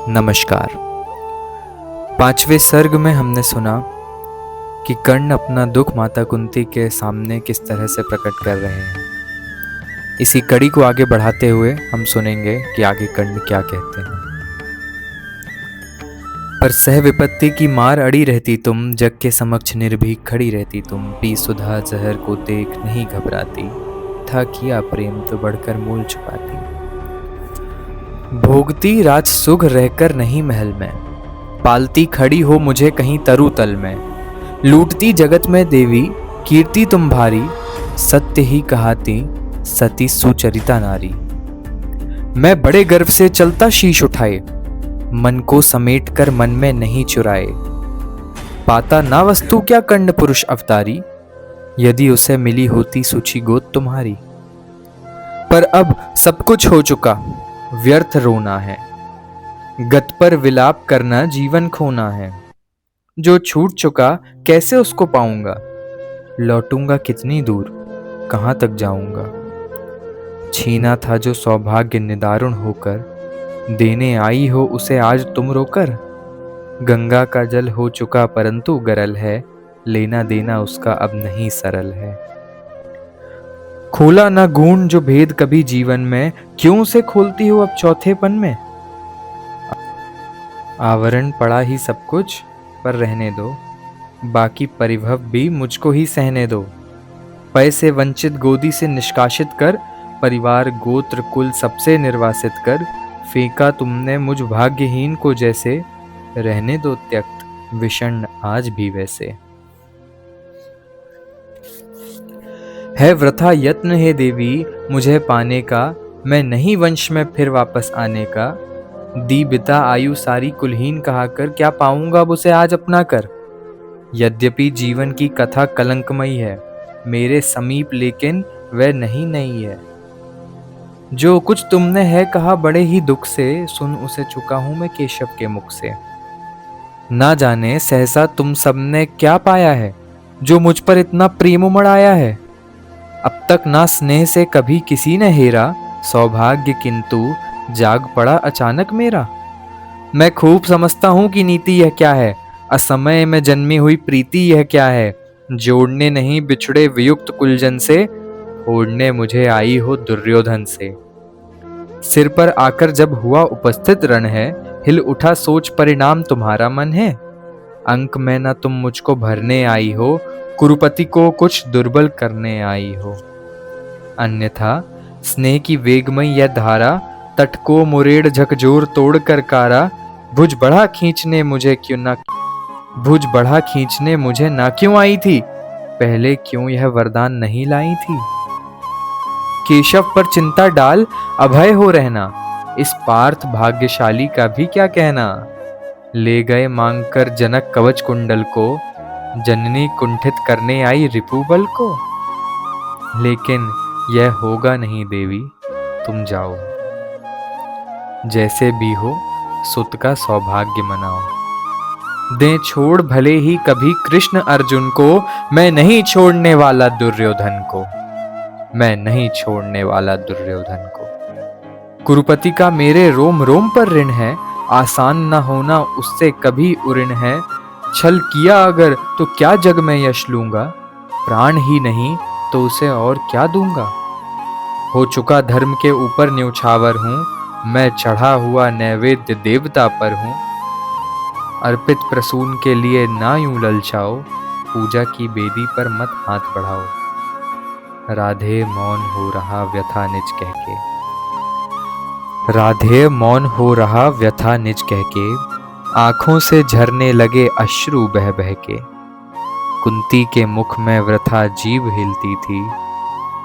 नमस्कार। 5वें सर्ग में हमने सुना कि कर्ण अपना दुख माता कुंती के सामने किस तरह से प्रकट कर रहे हैं। इसी कड़ी को आगे बढ़ाते हुए हम सुनेंगे कि आगे कर्ण क्या कहते हैं। पर सह विपत्ति की मार अड़ी रहती तुम, जग के समक्ष निर्भीक खड़ी रहती तुम। पी सुधा जहर को देख नहीं घबराती, था किया प्रेम तो बढ़कर मूल छुपाती। भोगती राज सुख रहकर नहीं महल में, पालती खड़ी हो मुझे कहीं तरु तल में। लूटती जगत में देवी कीर्ति तुम भारी, सत्य ही कहाती सती सुचरिता नारी। मैं बड़े गर्व से चलता शीश उठाए, मन को समेट कर मन में नहीं चुराए। पाता ना वस्तु क्या कर्ण पुरुष अवतारी, यदि उसे मिली होती सूची गोद तुम्हारी। पर अब सब कुछ हो चुका, व्यर्थ रोना है, गत पर विलाप करना जीवन खोना है। जो छूट चुका कैसे उसको पाऊंगा, लौटूंगा कितनी दूर कहां तक जाऊंगा। छीना था जो सौभाग्य निदारुण होकर, देने आई हो उसे आज तुम रोकर। गंगा का जल हो चुका परंतु गरल है, लेना देना उसका अब नहीं सरल है। खोला ना गूंज जो भेद कभी जीवन में, क्यों उसे खोलती हो अब चौथेपन में। आवरण पड़ा ही सब कुछ पर रहने दो, बाकी परिभव भी मुझको ही सहने दो। पय से वंचित गोदी से निष्कासित कर, परिवार गोत्र कुल सबसे निर्वासित कर। फेंका तुमने मुझ भाग्यहीन को जैसे, रहने दो त्यक्त विषण आज भी वैसे। है वृथा यत्न हे देवी मुझे पाने का, मैं नहीं वंश में फिर वापस आने का। दी बिता आयु सारी कुलहीन कहा कर, क्या पाऊंगा अब उसे आज अपना कर। यद्यपि जीवन की कथा कलंकमयी है, मेरे समीप लेकिन वह नहीं है। जो कुछ तुमने है कहा बड़े ही दुख से, सुन उसे चुका हूं मैं केशव के मुख से। ना जाने सहसा तुम सबने क्या पाया है, जो मुझ पर इतना प्रेम उमड़ आया है। अब तक ना स्नेह से कभी किसी ने हेरा, सौभाग्य किंतु जाग पड़ा अचानक मेरा। मैं खूब समझता हूं कि नीति यह क्या है, असमय में जन्मी हुई प्रीति यह क्या है। जोड़ने नहीं बिछड़े वियुक्त कुलजन से, फोड़ने मुझे आई हो दुर्योधन से। सिर पर आकर जब हुआ उपस्थित रण है, हिल उठा सोच परिणाम तुम्हारा मन है। अंक में न तुम मुझको भरने आई हो, कुरुपति को कुछ दुर्बल करने आई हो। अन्यथा स्नेह की वेगमय यह धारा, तट को मुरेड़ झकझोर तोड़ कर कारा। भुज बढ़ा खींचने मुझे ना क्यों आई थी, पहले क्यों यह वरदान नहीं लाई थी। केशव पर चिंता डाल अभय हो रहना, इस पार्थ भाग्यशाली का भी क्या कहना। ले गए मांग कर जनक कवच कुंडल को, जननी कुंठित करने आई रिपुबल को। लेकिन यह होगा नहीं देवी तुम जाओ, जैसे भी हो सुत का सौभाग्य मनाओ। दे छोड़ भले ही कभी कृष्ण अर्जुन को, मैं नहीं छोड़ने वाला दुर्योधन को, मैं नहीं छोड़ने वाला दुर्योधन को। कुरुपति का मेरे रोम रोम पर ऋण है, आसान न होना उससे कभी उऋण है। छल किया अगर तो क्या जग में यश लूंगा, प्राण ही नहीं तो उसे और क्या दूंगा। हो चुका धर्म के ऊपर न्यौछावर हूं, मैं चढ़ा हुआ नैवेद्य देवता पर हूं। अर्पित प्रसून के लिए ना यूं ललचाओ, पूजा की बेदी पर मत हाथ बढ़ाओ। राधे मौन हो रहा व्यथा निज कह के, राधे मौन हो रहा व्यथा निज कह के। आंखों से झरने लगे अश्रु बह बह के। कुंती के मुख में वृथा जीभ हिलती थी,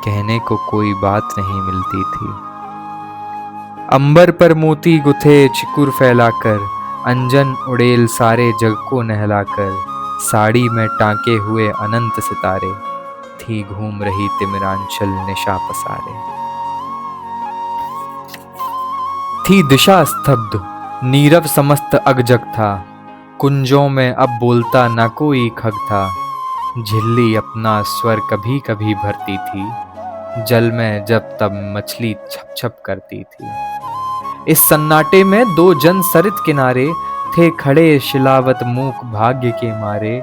कहने को कोई बात नहीं मिलती थी। अंबर पर मोती गुथे चिकुर फैलाकर, अंजन उड़ेल सारे जग को नहलाकर। साड़ी में टांके हुए अनंत सितारे, थी घूम रही तिमिरांचल निशा पसारे। थी दिशा स्तब्ध नीरव समस्त अगजग था, कुंजों में अब बोलता न कोई खग था। झिल्ली अपना स्वर कभी कभी भरती थी, जल में जब तब मछली छप छप करती थी। इस सन्नाटे में दो जन सरित किनारे थे खड़े, शिलावत मूक भाग्य के मारे।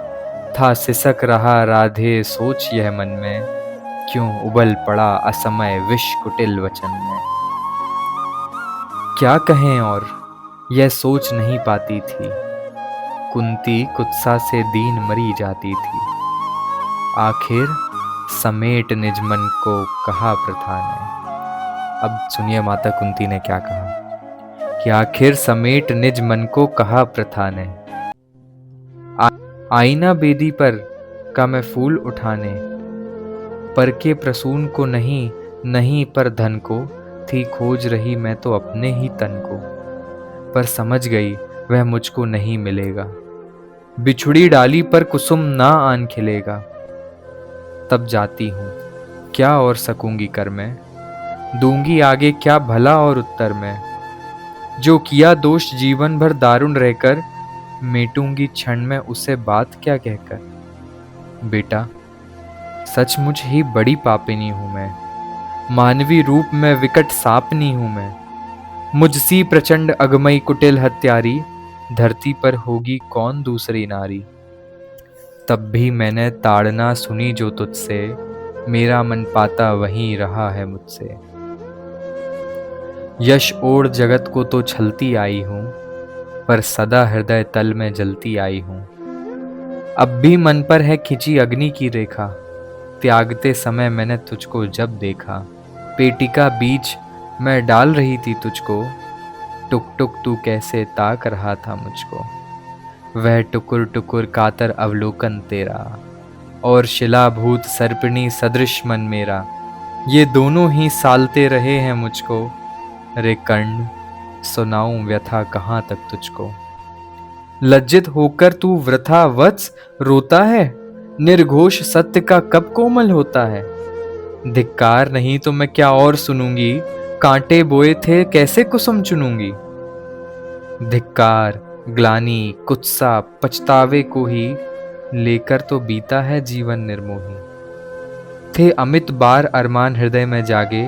था सिसक रहा राधे सोच यह मन में, क्यों उबल पड़ा असमय विष कुटिल वचन में। क्या कहें और यह सोच नहीं पाती थी, कुंती कुत्सा से दीन मरी जाती थी। आखिर समेट निज मन को कहा प्रथा ने। अब सुनिए माता कुंती ने क्या कहा कि आखिर समेट निज मन को कहा प्रथा ने। आईना बेदी पर का मैं फूल उठाने, पर के प्रसून को नहीं, नहीं पर धन को। थी खोज रही मैं तो अपने ही तन को, पर समझ गई वह मुझको नहीं मिलेगा। बिछुड़ी डाली पर कुसुम ना आन खिलेगा। तब जाती हूँ क्या और सकूंगी कर मैं, दूंगी आगे क्या भला और उत्तर में। जो किया दोष जीवन भर दारुण रहकर, मेटूंगी क्षण में उसे बात क्या कहकर। बेटा सचमुच ही बड़ी पापिनी हूं मैं, मानवी रूप में विकट सापनी हूं मैं। मुझसी प्रचंड अगमई कुटिल हत्यारी, धरती पर होगी कौन दूसरी नारी। तब भी मैंने ताड़ना सुनी जो तुझसे, मेरा मन पाता वहीं रहा है मुझसे। यश ओढ़ जगत को तो छलती आई हूं, पर सदा हृदय तल में जलती आई हूं। अब भी मन पर है खिंची अग्नि की रेखा, त्यागते समय मैंने तुझको जब देखा। पेटिका बीच मैं डाल रही थी तुझको, टुक टुक तू कैसे ताक रहा था मुझको। वह टुकुर टुकुर कातर अवलोकन तेरा, और शिलाभूत सर्पिणी सदृश मन मेरा। ये दोनों ही सालते रहे हैं मुझको, रे कर्ण सुनाऊं व्यथा कहाँ तक तुझको। लज्जित होकर तू वृथा वत्स रोता है, निर्घोष सत्य का कब कोमल होता है। धिक्कार नहीं तो मैं क्या और सुनूंगी, कांटे बोए थे कैसे कुसुम चुनूंगी। धिक्कार ग्लानि कुत्सा पछतावे को ही, लेकर तो बीता है जीवन निर्मोही। थे अमित बार अरमान हृदय में जागे,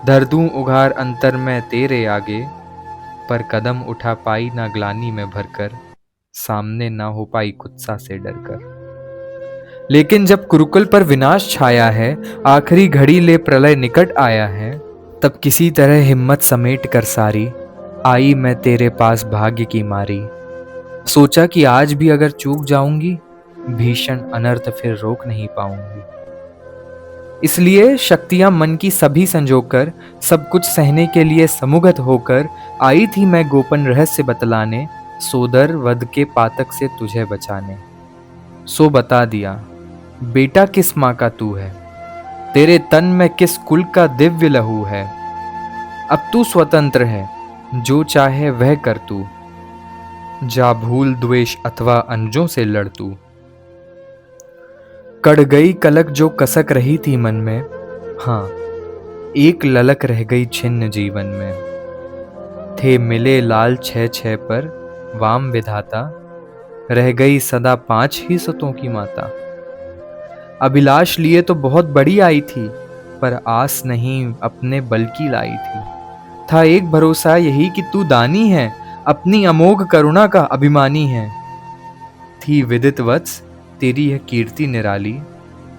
धर दूं उघार अंतर में तेरे आगे। पर कदम उठा पाई ना ग्लानि में भरकर, सामने ना हो पाई कुत्सा से डरकर। लेकिन जब कुरुकुल पर विनाश छाया है, आखिरी घड़ी ले प्रलय निकट आया है, तब किसी तरह हिम्मत समेट कर सारी, आई मैं तेरे पास भाग्य की मारी। सोचा कि आज भी अगर चूक जाऊंगी, भीषण अनर्थ फिर रोक नहीं पाऊंगी। इसलिए शक्तियां मन की सभी संजोकर, सब कुछ सहने के लिए समुगत होकर आई थी मैं गोपन रहस्य बतलाने, सोदर वध के पातक से तुझे बचाने। सो बता दिया बेटा किस माँ का तू है, तेरे तन में किस कुल का दिव्य लहू है। अब तू स्वतंत्र है, जो चाहे वह कर तू, जा भूल द्वेष अथवा अनुजों से लड़ तू। कड़ गई कलक जो कसक रही थी मन में, हाँ एक ललक रह गई छिन्न जीवन में। थे मिले लाल छह छह पर वाम विधाता, रह गई सदा 5 ही सुतों की माता। अभिलाष लिए तो बहुत बड़ी आई थी, पर आस नहीं अपने बल की लाई थी। था एक भरोसा यही कि तू दानी है, अपनी अमोघ करुणा का अभिमानी है। थी विदित वत्स तेरी यह कीर्ति निराली,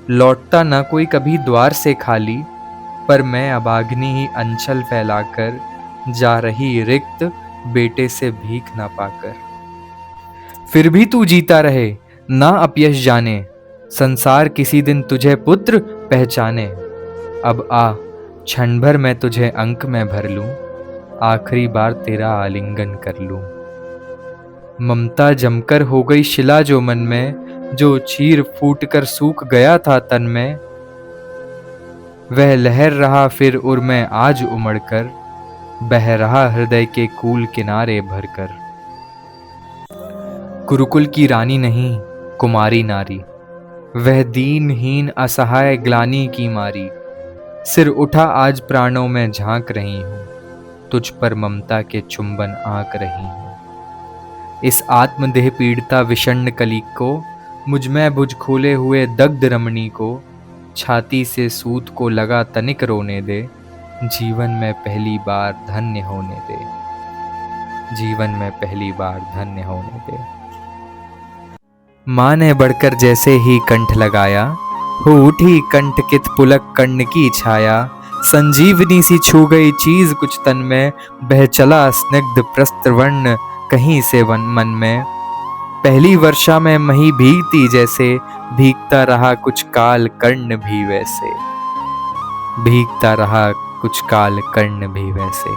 लौटता ना कोई कभी द्वार से खाली। पर मैं अभाग्नि ही अंचल फैलाकर, जा रही रिक्त बेटे से भीख ना पाकर। फिर भी तू जीता रहे ना अपयश जाने, संसार किसी दिन तुझे पुत्र पहचाने। अब आ क्षण भर मैं तुझे अंक में भर लूं, आखिरी बार तेरा आलिंगन कर लूं। ममता जमकर हो गई शिला जो मन में, जो चीर फूट कर सूख गया था तन में। वह लहर रहा फिर उर में आज उमड़ कर, बह रहा हृदय के कूल किनारे भरकर। कुरुकुल की रानी नहीं कुमारी नारी, वह दीनहीन असहाय ग्लानि की मारी। सिर उठा आज प्राणों में झांक रही हूं, तुझ पर ममता के चुंबन आंक रही हूं। इस आत्मदेह पीड़िता विषण्ण कलिक को, मुझ में बुझ खोले हुए दग्ध रमणी को, छाती से सूत को लगा तनिक रोने दे। जीवन में पहली बार धन्य होने दे, जीवन में पहली बार धन्य होने दे। माँ ने बढ़कर जैसे ही कंठ लगाया, हो उठी कंटकित पुलक कर्ण की छाया। संजीवनी सी छू गई चीज कुछ तन में, बह चला स्निग्ध प्रस्त्रवर्ण कहीं से मन में। पहली वर्षा में मही भीगती जैसे, भीगता रहा कुछ काल कर्ण भी वैसे, भीगता रहा कुछ काल कर्ण भी वैसे।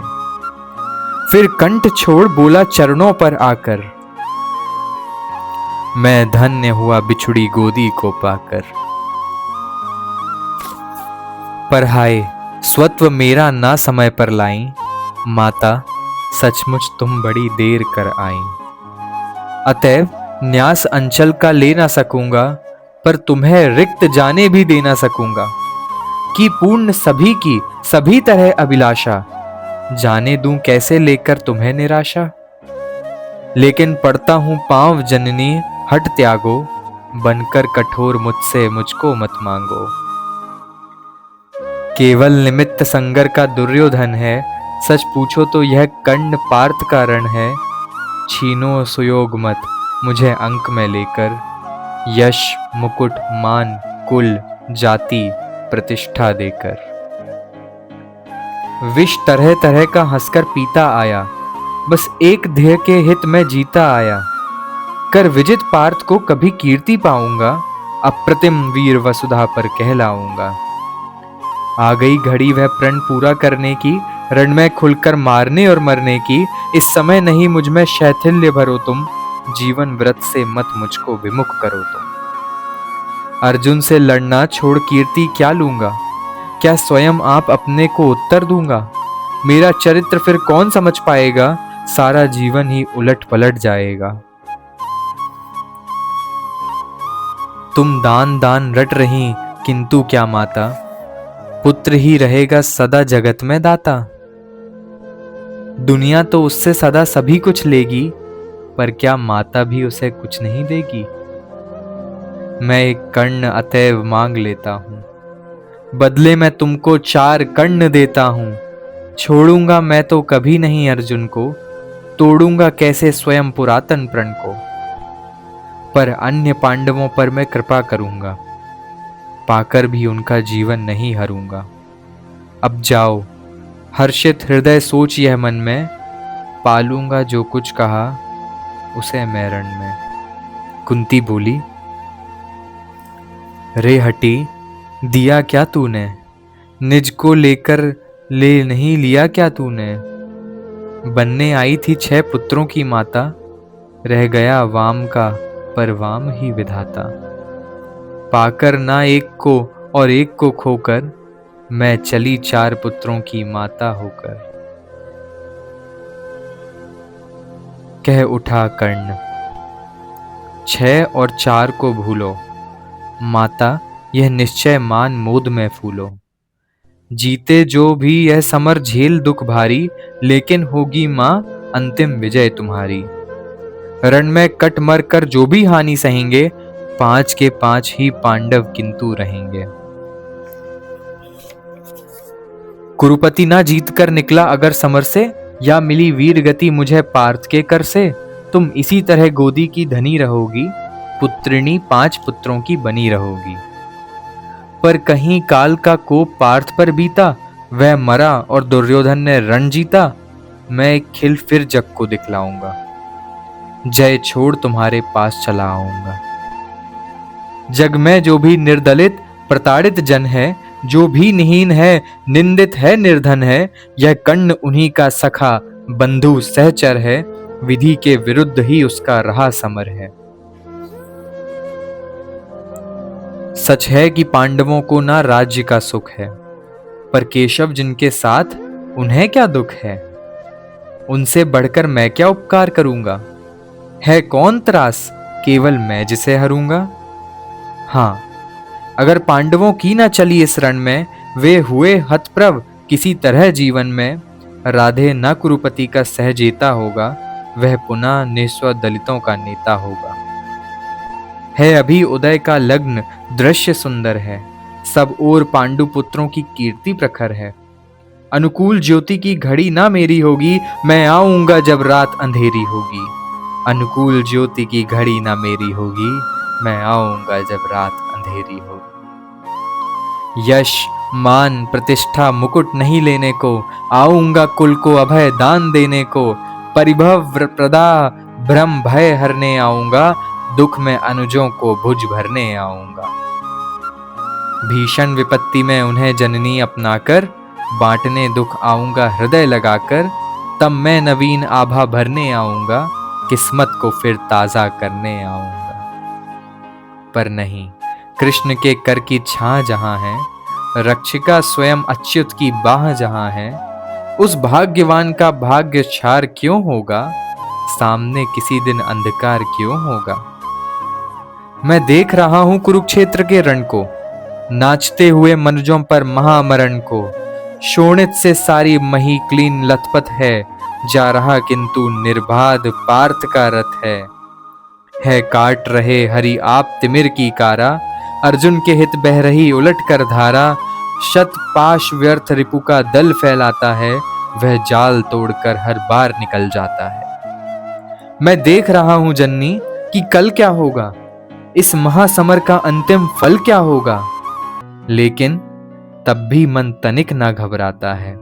फिर कंठ छोड़ बोला चरणों पर आकर, मैं धन्य हुआ बिछुड़ी गोदी को पाकर। पर हाय स्वत्व मेरा ना समय पर लाई, माता सचमुच तुम बड़ी देर कर आई। अतएव न्यास अंचल का ले ना सकूंगा, पर तुम्हें रिक्त जाने भी दे ना सकूंगा। कि पूर्ण सभी की सभी तरह अभिलाषा, जाने दूं कैसे लेकर तुम्हें निराशा। लेकिन पढ़ता हूं पांव जननी हट त्यागो, बनकर कठोर मुझसे मुझको मत मांगो। केवल निमित्त संगर का दुर्योधन है, सच पूछो तो यह कर्ण पार्थ का रण है। छीनो सुयोग मत मुझे अंक में लेकर, यश मुकुट मान कुल जाति प्रतिष्ठा देकर। विष तरह तरह का हंसकर पीता आया, बस एक ध्येय के हित में जीता आया। कर विजित पार्थ को कभी कीर्ति पाऊंगा, अप्रतिम वीर वसुधा पर कहलाऊंगा। आ गई घड़ी वह प्रण पूरा करने की, रण में खुलकर मारने और मरने की। इस समय नहीं मुझ में शैथिल्य भरो तुम, जीवन व्रत से मत मुझको विमुख करो तुम। अर्जुन से लड़ना छोड़ कीर्ति क्या लूंगा, क्या स्वयं आप अपने को उत्तर दूंगा। मेरा चरित्र फिर कौन समझ पाएगा, सारा जीवन ही उलट पलट जाएगा। तुम दान दान रट रही किंतु क्या माता, पुत्र ही रहेगा सदा जगत में दाता। दुनिया तो उससे सदा सभी कुछ लेगी, पर क्या माता भी उसे कुछ नहीं देगी। मैं एक कर्ण अतएव मांग लेता हूं, बदले में तुमको 4 कर्ण देता हूं। छोड़ूंगा मैं तो कभी नहीं अर्जुन को, तोड़ूंगा कैसे स्वयं पुरातन प्रण को। पर अन्य पांडवों पर मैं कृपा करूंगा, पाकर भी उनका जीवन नहीं हरूंगा। अब जाओ हर्षित हृदय सोच यह मन में, पालूंगा जो कुछ कहा उसे मैं रण में। कुंती बोली, रे हटी दिया क्या तूने, निज को लेकर ले नहीं लिया क्या तूने। बनने आई थी 6 पुत्रों की माता, रह गया वाम का पर वाम ही विधाता। पाकर ना एक को और एक को खोकर, मैं चली 4 पुत्रों की माता होकर। कह उठा कर्ण, 6 और 4 को भूलो, माता यह निश्चय मान मोद में फूलो। जीते जो भी यह समर झेल दुख भारी, लेकिन होगी मां अंतिम विजय तुम्हारी। रण में कट मर कर जो भी हानि सहेंगे, 5 के 5 ही पांडव किंतु रहेंगे। कुरुपति ना जीत कर निकला अगर समर से, या मिली वीर गति मुझे पार्थ के कर से। तुम इसी तरह गोदी की धनी रहोगी, पुत्रिणी 5 पुत्रों की बनी रहोगी। पर कहीं काल का कोप पार्थ पर बीता, वह मरा और दुर्योधन ने रण जीता। मैं एक खिल फिर जग को दिखलाऊंगा, जय छोड़ तुम्हारे पास चला आऊंगा। जग में जो भी निर्दलित प्रताड़ित जन है, जो भी निहीन है निंदित है निर्धन है, यह कर्ण उन्हीं का सखा बंधु सहचर है। विधि के विरुद्ध ही उसका रहा समर है। सच है कि पांडवों को ना राज्य का सुख है, पर केशव जिनके साथ उन्हें क्या दुख है। उनसे बढ़कर मैं क्या उपकार करूंगा, है कौन त्रास केवल मैं जिसे हरूंगा। हाँ, अगर पांडवों की ना चली इस रण में, वे हुए हतप्रभ किसी तरह जीवन में। राधे न कुरुपति का सहजेता होगा, वह पुनः निस्व दलितों का नेता होगा। है अभी उदय का लग्न दृश्य सुंदर है, सब ओर पांडु पुत्रों की कीर्ति प्रखर है। अनुकूल ज्योति की घड़ी ना मेरी होगी, मैं आऊंगा जब रात अंधेरी होगी। अनुकूल ज्योति की घड़ी ना मेरी होगी, मैं आऊंगा जब रात अंधेरी होगी। यश मान प्रतिष्ठा मुकुट नहीं लेने को, आऊंगा कुल को अभय दान देने को। परिभव प्रदा भ्रम भय हरने आऊंगा, दुख में अनुजों को भुज भरने आऊंगा। भीषण विपत्ति में उन्हें जननी अपनाकर, बांटने दुख आऊंगा हृदय लगाकर। तब मैं नवीन आभा भरने आऊंगा, किस्मत को फिर ताजा करने आऊंगा। पर नहीं, कृष्ण के कर की छां जहां है, रक्षिका स्वयं अच्युत की बाह जहां है, उस भाग्यवान का भाग्य छार क्यों होगा, सामने किसी दिन अंधकार क्यों होगा। मैं देख रहा हूं कुरुक्षेत्र के रण को, नाचते हुए मनुजों पर महामरण को। शोणित से सारी मही क्लीन लथपथ है, जा रहा किंतु निर्बाध पार्थ का रथ है काट रहे हरि आप तिमिर की कारा, अर्जुन के हित बह रही उलट कर धारा। शत पाश व्यर्थ रिपु का दल फैलाता है, वह जाल तोड़कर हर बार निकल जाता है। मैं देख रहा हूं जननी कि कल क्या होगा, इस महासमर का अंतिम फल क्या होगा। लेकिन तब भी मन तनिक ना घबराता है,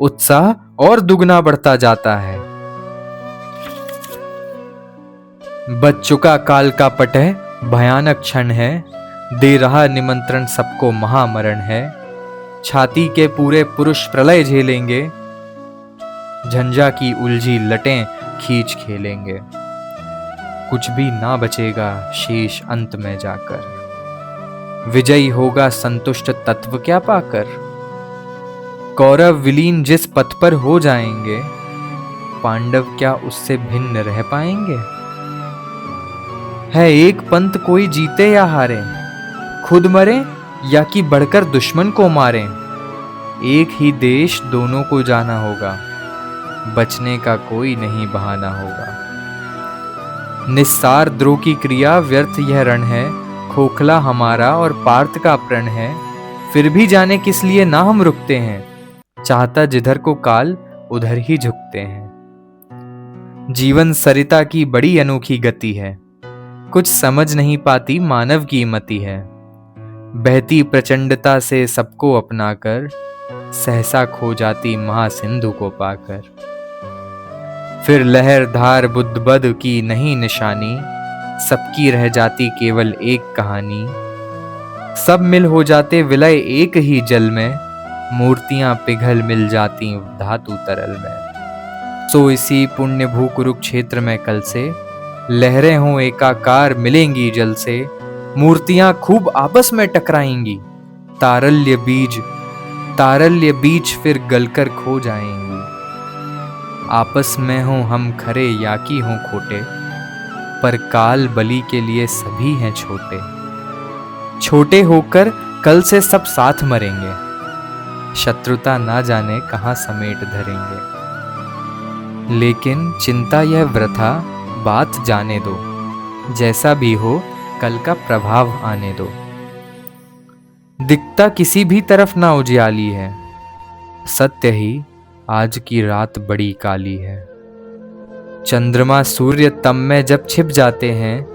उत्साह और दुगना बढ़ता जाता है। बच चुका काल का पटह भयानक क्षण है, दे रहा निमंत्रण सबको महामरण है। छाती के पूरे पुरुष प्रलय झेलेंगे, झंझा की उलझी लटें खींच खेलेंगे। कुछ भी ना बचेगा शेष अंत में जाकर, विजयी होगा संतुष्ट तत्व क्या पाकर। कौरव विलीन जिस पथ पर हो जाएंगे, पांडव क्या उससे भिन्न रह पाएंगे। है एक पंथ कोई जीते या हारे, खुद मरे या कि बढ़कर दुश्मन को मारे। एक ही देश दोनों को जाना होगा, बचने का कोई नहीं बहाना होगा। निस्सार द्रोह की क्रिया व्यर्थ यह रण है, खोखला हमारा और पार्थ का प्रण है। फिर भी जाने किस लिए ना हम रुकते हैं, चाहता जिधर को काल उधर ही झुकते हैं। जीवन सरिता की बड़ी अनोखी गति है, कुछ समझ नहीं पाती मानव की मति है। बहती प्रचंडता से सबको अपनाकर, सहसा खो जाती महासिंधु को पाकर। फिर लहर धार बुद्ध की नहीं निशानी, सबकी रह जाती केवल एक कहानी। सब मिल हो जाते विलय एक ही जल में, मूर्तियां पिघल मिल जाती धातु तरल में। सो इसी पुण्य भू कुरुक्षेत्र में कल से, लहरें हों एकाकार मिलेंगी जल से। मूर्तियां खूब आपस में टकराएंगी, तारल्य बीज फिर गलकर खो जाएंगी। आपस में हों हम खरे या कि हों खोटे, पर काल बलि के लिए सभी हैं छोटे। छोटे होकर कल से सब साथ मरेंगे, शत्रुता ना जाने कहां समेट धरेंगे। लेकिन चिंता यह वृथा, बात जाने दो, जैसा भी हो कल का प्रभाव आने दो। दिखता किसी भी तरफ ना उजियाली है, सत्य ही आज की रात बड़ी काली है। चंद्रमा सूर्य तम में जब छिप जाते हैं,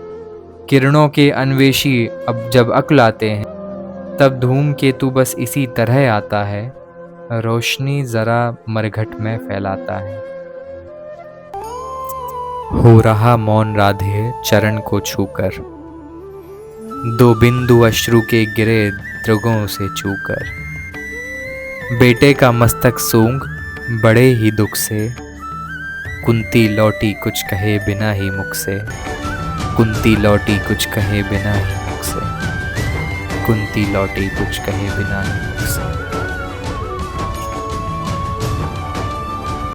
किरणों के अन्वेषी अब जब अकुलाते हैं, तब धूमकेतु बस इसी तरह आता है, रोशनी जरा मरघट में फैलाता है। हो रहा मौन राधे चरण को छूकर, दो बिंदु अश्रु के गिरे द्रुगों से छूकर। बेटे का मस्तक सूंघ बड़े ही दुख से, कुंती लौटी कुछ कहे बिना ही मुख से। कुंती लौटी कुछ कहे बिना ही मुख से। कुंती लौटी कुछ कहे बिना ही मुख से।